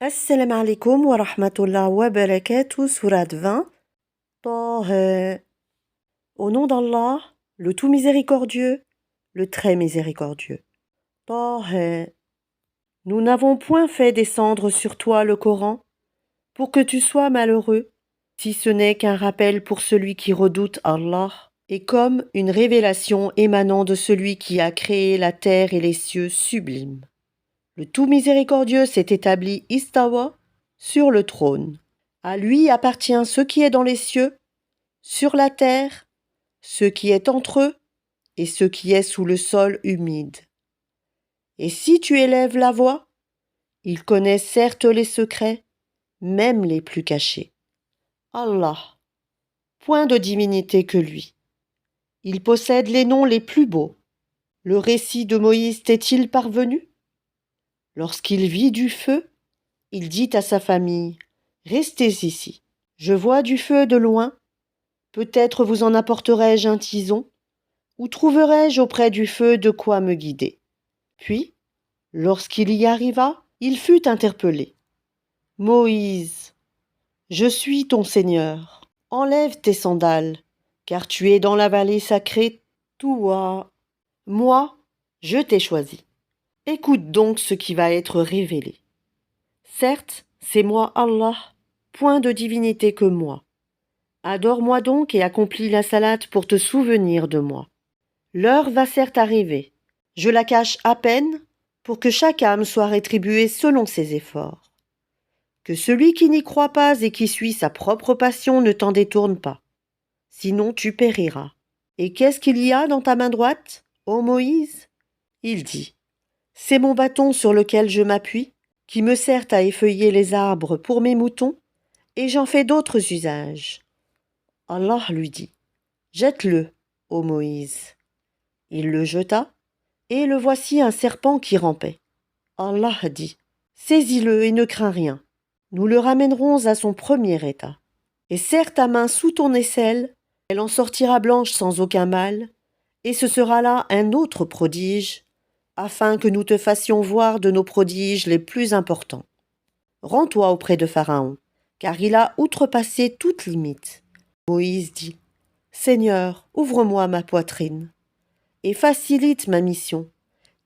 Assalamu alaikum wa rahmatullah wa barakatuh, sourate 20. Taha. Au nom d'Allah, le tout miséricordieux, le très miséricordieux. Taha. Nous n'avons point fait descendre sur toi le Coran pour que tu sois malheureux, si ce n'est qu'un rappel pour celui qui redoute Allah, et comme une révélation émanant de celui qui a créé la terre et les cieux sublimes. Le tout miséricordieux s'est établi istawa sur le trône. À lui appartient ce qui est dans les cieux, sur la terre, ce qui est entre eux et ce qui est sous le sol humide. Et si tu élèves la voix, il connaît certes les secrets, même les plus cachés. Allah, point de divinité que lui. Il possède les noms les plus beaux. Le récit de Moïse t'est-il parvenu? Lorsqu'il vit du feu, il dit à sa famille, « Restez ici. Je vois du feu de loin. Peut-être vous en apporterai-je un tison, ou trouverai-je auprès du feu de quoi me guider. » Puis, lorsqu'il y arriva, il fut interpellé. « Moïse, je suis ton Seigneur. Enlève tes sandales, car tu es dans la vallée sacrée Touwa. Moi, je t'ai choisi. Écoute donc ce qui va être révélé. Certes, c'est moi Allah, point de divinité que moi. Adore-moi donc et accomplis la salate pour te souvenir de moi. L'heure va certes arriver. Je la cache à peine pour que chaque âme soit rétribuée selon ses efforts. Que celui qui n'y croit pas et qui suit sa propre passion ne t'en détourne pas. Sinon tu périras. Et qu'est-ce qu'il y a dans ta main droite, ô Moïse? Il dit, c'est mon bâton sur lequel je m'appuie, qui me sert à effeuiller les arbres pour mes moutons, et j'en fais d'autres usages. Allah lui dit, jette-le, ô Moïse. Il le jeta, et le voici un serpent qui rampait. Allah dit, saisis-le et ne crains rien. Nous le ramènerons à son premier état. Et serre ta main sous ton aisselle, elle en sortira blanche sans aucun mal, et ce sera là un autre prodige, afin que nous te fassions voir de nos prodiges les plus importants. Rends-toi auprès de Pharaon, car il a outrepassé toute limite. Moïse dit, Seigneur, ouvre-moi ma poitrine, et facilite ma mission,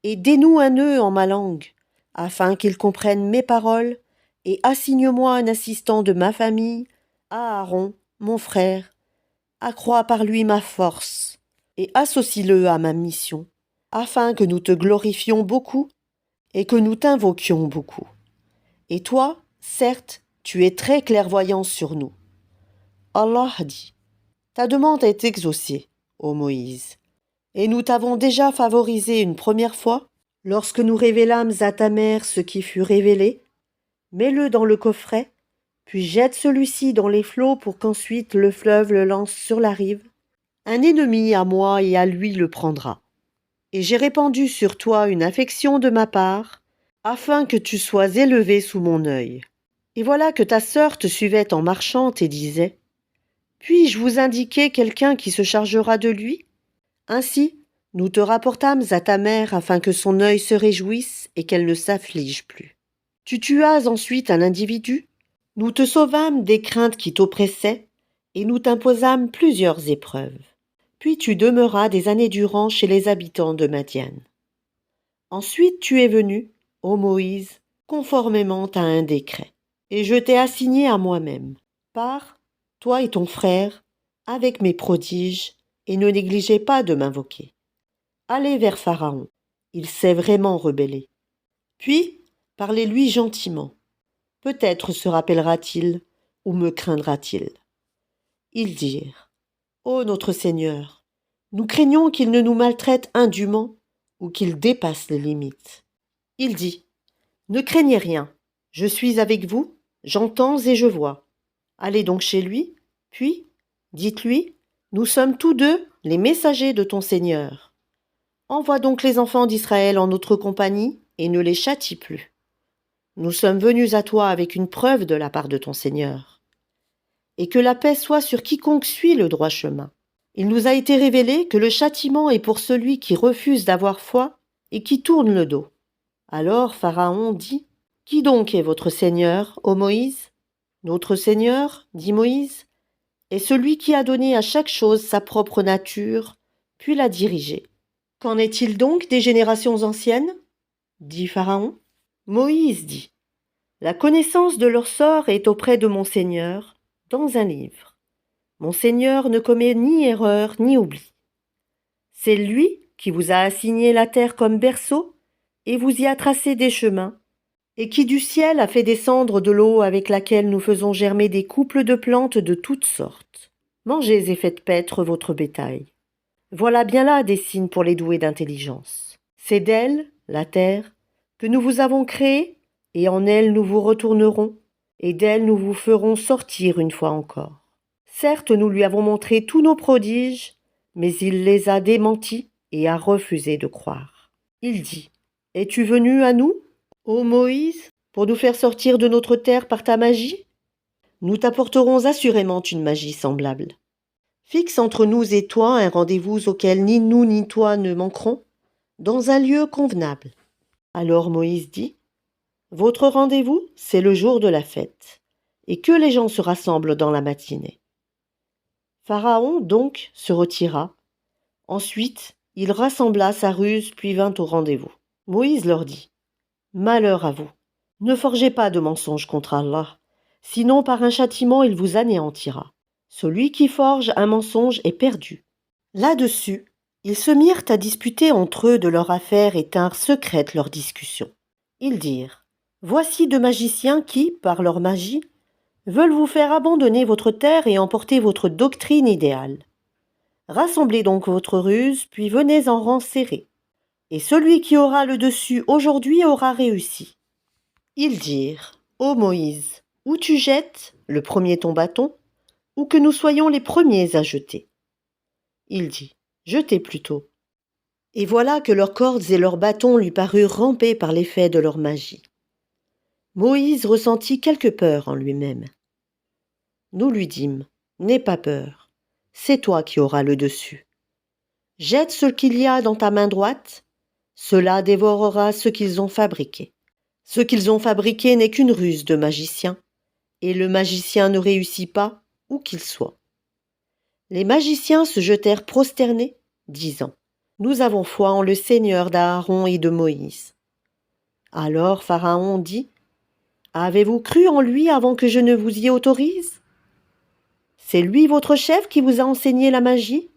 et dénoue un nœud en ma langue, afin qu'il comprenne mes paroles, et assigne-moi un assistant de ma famille, Aaron, mon frère, accrois par lui ma force, et associe-le à ma mission, afin que nous te glorifions beaucoup, et que nous t'invoquions beaucoup. Et toi, certes, tu es très clairvoyant sur nous. Allah dit, ta demande est exaucée, ô Moïse, et nous t'avons déjà favorisé une première fois, lorsque nous révélâmes à ta mère ce qui fut révélé. Mets-le dans le coffret, puis jette celui-ci dans les flots pour qu'ensuite le fleuve le lance sur la rive. Un ennemi à moi et à lui le prendra. Et j'ai répandu sur toi une affection de ma part, afin que tu sois élevé sous mon œil. Et voilà que ta sœur te suivait en marchant et disait, puis-je vous indiquer quelqu'un qui se chargera de lui? Ainsi, nous te rapportâmes à ta mère afin que son œil se réjouisse et qu'elle ne s'afflige plus. Tu tuas ensuite un individu, nous te sauvâmes des craintes qui t'oppressaient, et nous t'imposâmes plusieurs épreuves. Puis tu demeuras des années durant chez les habitants de Madian. Ensuite tu es venu, ô Moïse, conformément à un décret, et je t'ai assigné à moi-même. Pars, toi et ton frère, avec mes prodiges, et ne négligez pas de m'invoquer. Allez vers Pharaon, il s'est vraiment rebellé. Puis, parlez-lui gentiment. Peut-être se rappellera-t-il ou me craindra-t-il. Ils dirent, ô notre Seigneur, nous craignons qu'il ne nous maltraite indûment ou qu'il dépasse les limites. Il dit, ne craignez rien, je suis avec vous, j'entends et je vois. Allez donc chez lui, puis, dites-lui, nous sommes tous deux les messagers de ton Seigneur. Envoie donc les enfants d'Israël en notre compagnie et ne les châtie plus. Nous sommes venus à toi avec une preuve de la part de ton Seigneur. Et que la paix soit sur quiconque suit le droit chemin. Il nous a été révélé que le châtiment est pour celui qui refuse d'avoir foi et qui tourne le dos. Alors Pharaon dit, Qui donc est votre Seigneur, ô Moïse? Notre Seigneur, dit Moïse, est celui qui a donné à chaque chose sa propre nature, puis l'a dirigée. Qu'en est-il donc des générations anciennes? Dit Pharaon. Moïse dit, la connaissance de leur sort est auprès de mon Seigneur, dans un livre. Mon Seigneur ne commet ni erreur ni oubli. C'est lui qui vous a assigné la terre comme berceau, et vous y a tracé des chemins, et qui du ciel a fait descendre de l'eau avec laquelle nous faisons germer des couples de plantes de toutes sortes. Mangez et faites paître votre bétail. Voilà bien là des signes pour les doués d'intelligence. C'est d'elle, la terre, que nous vous avons créée, et en elle nous vous retournerons, et d'elle nous vous ferons sortir une fois encore. Certes, nous lui avons montré tous nos prodiges, mais il les a démentis et a refusé de croire. Il dit, es-tu venu à nous, ô Moïse, pour nous faire sortir de notre terre par ta magie? Nous t'apporterons assurément une magie semblable. Fixe entre nous et toi un rendez-vous auquel ni nous ni toi ne manquerons, dans un lieu convenable. Alors Moïse dit, votre rendez-vous, c'est le jour de la fête, et que les gens se rassemblent dans la matinée. Pharaon donc se retira. Ensuite, il rassembla sa ruse puis vint au rendez-vous. Moïse leur dit, malheur à vous, ne forgez pas de mensonges contre Allah, sinon par un châtiment il vous anéantira. Celui qui forge un mensonge est perdu. Là-dessus, ils se mirent à disputer entre eux de leur affaire et tinrent secrète leur discussion. Ils dirent, voici deux magiciens qui, par leur magie, veulent vous faire abandonner votre terre et emporter votre doctrine idéale. Rassemblez donc votre ruse, puis venez en rang serré. Et celui qui aura le dessus aujourd'hui aura réussi. Ils dirent, ô Moïse, ou tu jettes, le premier ton bâton, ou que nous soyons les premiers à jeter. Il dit, jetez plutôt. Et voilà que leurs cordes et leurs bâtons lui parurent rampés par l'effet de leur magie. Moïse ressentit quelque peur en lui-même. Nous lui dîmes, n'aie pas peur, c'est toi qui auras le dessus. Jette ce qu'il y a dans ta main droite, cela dévorera ce qu'ils ont fabriqué. Ce qu'ils ont fabriqué n'est qu'une ruse de magicien, et le magicien ne réussit pas, où qu'il soit. Les magiciens se jetèrent prosternés, disant, nous avons foi en le Seigneur d'Aaron et de Moïse. Alors Pharaon dit, avez-vous cru en lui avant que je ne vous y autorise? C'est lui votre chef qui vous a enseigné la magie?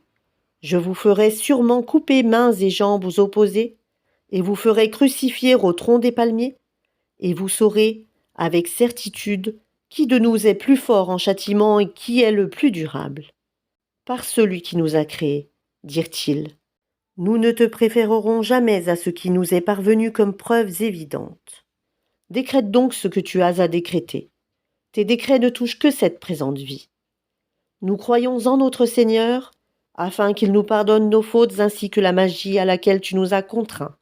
Je vous ferai sûrement couper mains et jambes aux opposés, et vous ferai crucifier au tronc des palmiers, et vous saurez, avec certitude, qui de nous est plus fort en châtiment et qui est le plus durable. Par celui qui nous a créés, dirent-ils, nous ne te préférerons jamais à ce qui nous est parvenu comme preuves évidentes. Décrète donc ce que tu as à décréter. Tes décrets ne touchent que cette présente vie. Nous croyons en notre Seigneur, afin qu'il nous pardonne nos fautes ainsi que la magie à laquelle tu nous as contraints.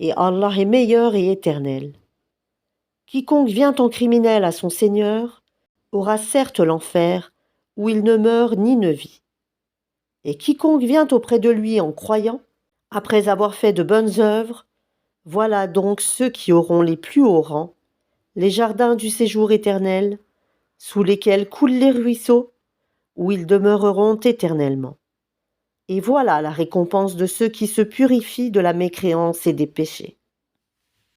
Et Allah est meilleur et éternel. Quiconque vient en criminel à son Seigneur aura certes l'enfer, où il ne meurt ni ne vit. Et quiconque vient auprès de lui en croyant, après avoir fait de bonnes œuvres, voilà donc ceux qui auront les plus hauts rangs, les jardins du séjour éternel, sous lesquels coulent les ruisseaux, où ils demeureront éternellement. Et voilà la récompense de ceux qui se purifient de la mécréance et des péchés.